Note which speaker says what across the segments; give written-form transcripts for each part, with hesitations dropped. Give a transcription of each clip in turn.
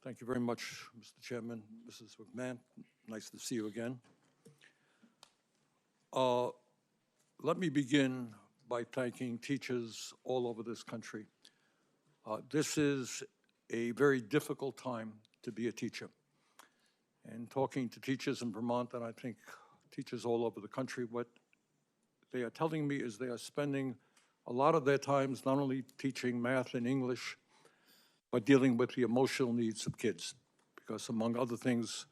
Speaker 1: Thank you very much, Mr. Chairman. Mrs. McMahon, nice to see you again. Let me begin by thanking teachers all over this country. This is a very difficult time to be a teacher. And talking to teachers in Vermont, and I think teachers all over the country, what they are telling me is they are spending a lot of their times not only teaching math and English, but dealing with the emotional needs of kids. Because among other things,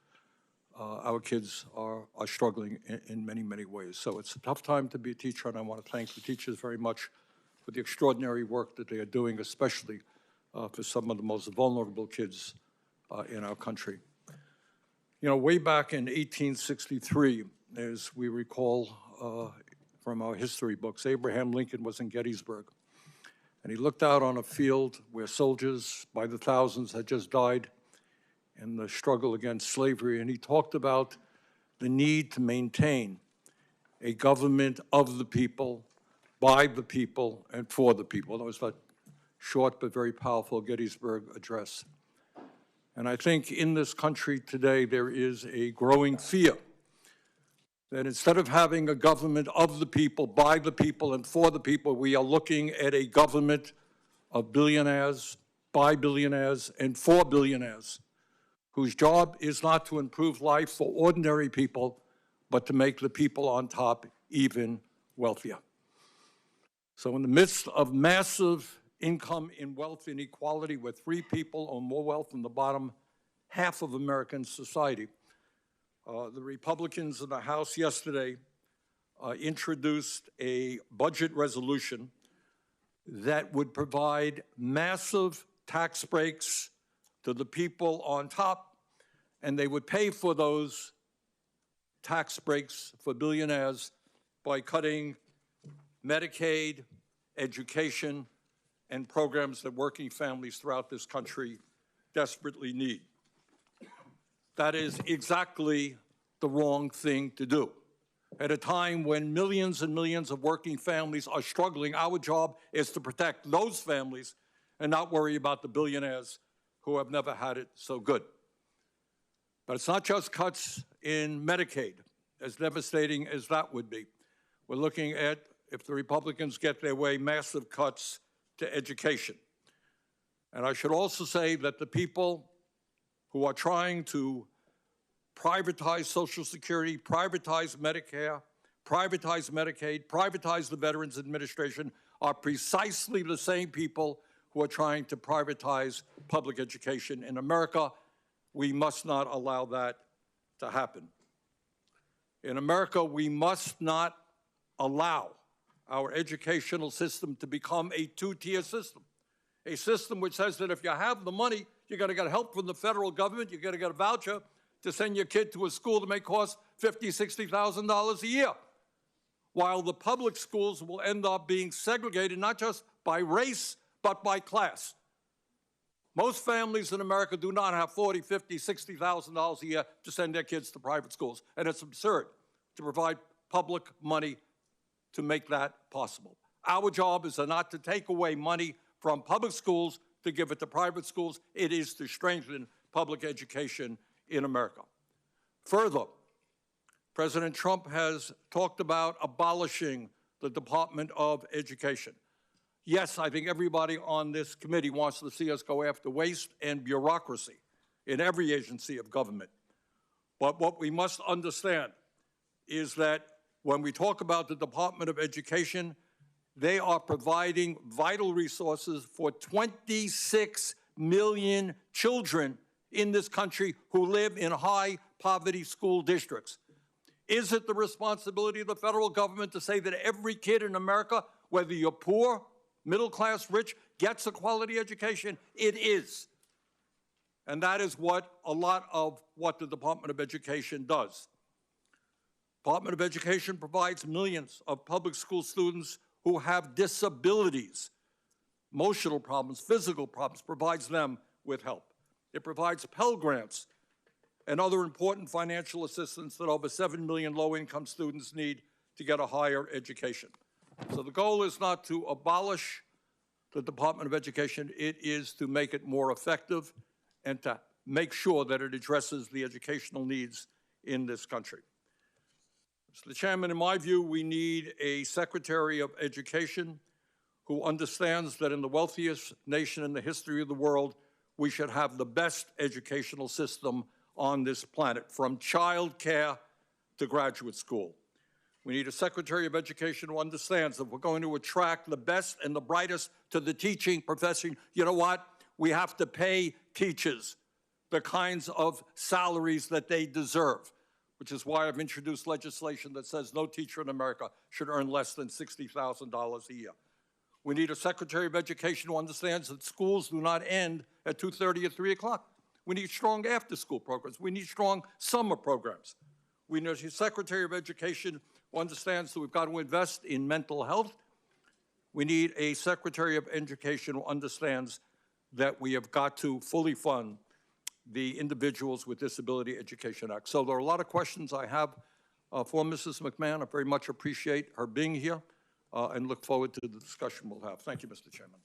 Speaker 1: our kids are struggling in many, many ways. So it's a tough time to be a teacher, and I want to thank the teachers very much for the extraordinary work that they are doing, especially for some of the most vulnerable kids in our country. You know, way back in 1863, as we recall from our history books, Abraham Lincoln was in Gettysburg. And he looked out on a field where soldiers by the thousands had just died in the struggle against slavery, and he talked about the need to maintain a government of the people, by the people, and for the people. That was that short but very powerful Gettysburg Address. And I think in this country today there is a growing fear that instead of having a government of the people, by the people, and for the people, we are looking at a government of billionaires, by billionaires, and for billionaires, whose job is not to improve life for ordinary people, but to make the people on top even wealthier. So in the midst of massive income and wealth inequality, where 3 people own more wealth than the bottom half of American society, the Republicans in the House yesterday introduced a budget resolution that would provide massive tax breaks to the people on top, and they would pay for those tax breaks for billionaires by cutting Medicaid, education, and programs that working families throughout this country desperately need. That is exactly the wrong thing to do. At a time when millions and millions of working families are struggling, our job is to protect those families and not worry about the billionaires who have never had it so good. But it's not just cuts in Medicaid, as devastating as that would be. We're looking at, if the Republicans get their way, massive cuts to education. And I should also say that the people who are trying to privatize Social Security, privatize Medicare, privatize Medicaid, privatize the Veterans Administration are precisely the same people who are trying to privatize public education in America. We must not allow that to happen. In America, we must not allow our educational system to become a 2-tier system, a system which says that if you have the money, you're going to get help from the federal government, you're going to get a voucher to send your kid to a school that may cost $50,000, $60,000 a year, while the public schools will end up being segregated not just by race, but by class. Most families in America do not have $40,000, $50,000, $60,000 a year to send their kids to private schools, and it's absurd to provide public money to make that possible. Our job is not to take away money from public schools to give it to private schools. It is to strengthen public education in America. Further, President Trump has talked about abolishing the Department of Education. Yes, I think everybody on this committee wants to see us go after waste and bureaucracy in every agency of government. But what we must understand is that when we talk about the Department of Education, they are providing vital resources for 26 million children in this country who live in high-poverty school districts. Is it the responsibility of the federal government to say that every kid in America, whether you're poor, middle class, rich, gets a quality education? It is. And that is what a lot of what the Department of Education does. Department of Education provides millions of public school students who have disabilities, emotional problems, physical problems, provides them with help. It provides Pell Grants and other important financial assistance that over 7 million low-income students need to get a higher education. So the goal is not to abolish the Department of Education, it is to make it more effective and to make sure that it addresses the educational needs in this country. Mr. Chairman, in my view, we need a Secretary of Education who understands that in the wealthiest nation in the history of the world, we should have the best educational system on this planet, from child care to graduate school. We need a Secretary of Education who understands that we're going to attract the best and the brightest to the teaching profession. You know what? We have to pay teachers the kinds of salaries that they deserve, which is why I've introduced legislation that says no teacher in America should earn less than $60,000 a year. We need a Secretary of Education who understands that schools do not end at 2:30 or 3 o'clock. We need strong after-school programs. We need strong summer programs. We need a Secretary of Education who understands that we've got to invest in mental health. We need a Secretary of Education who understands that we have got to fully fund the Individuals with Disability Education Act. So there are a lot of questions I have for Mrs. McMahon. I very much appreciate her being here and look forward to the discussion we'll have. Thank you, Mr. Chairman.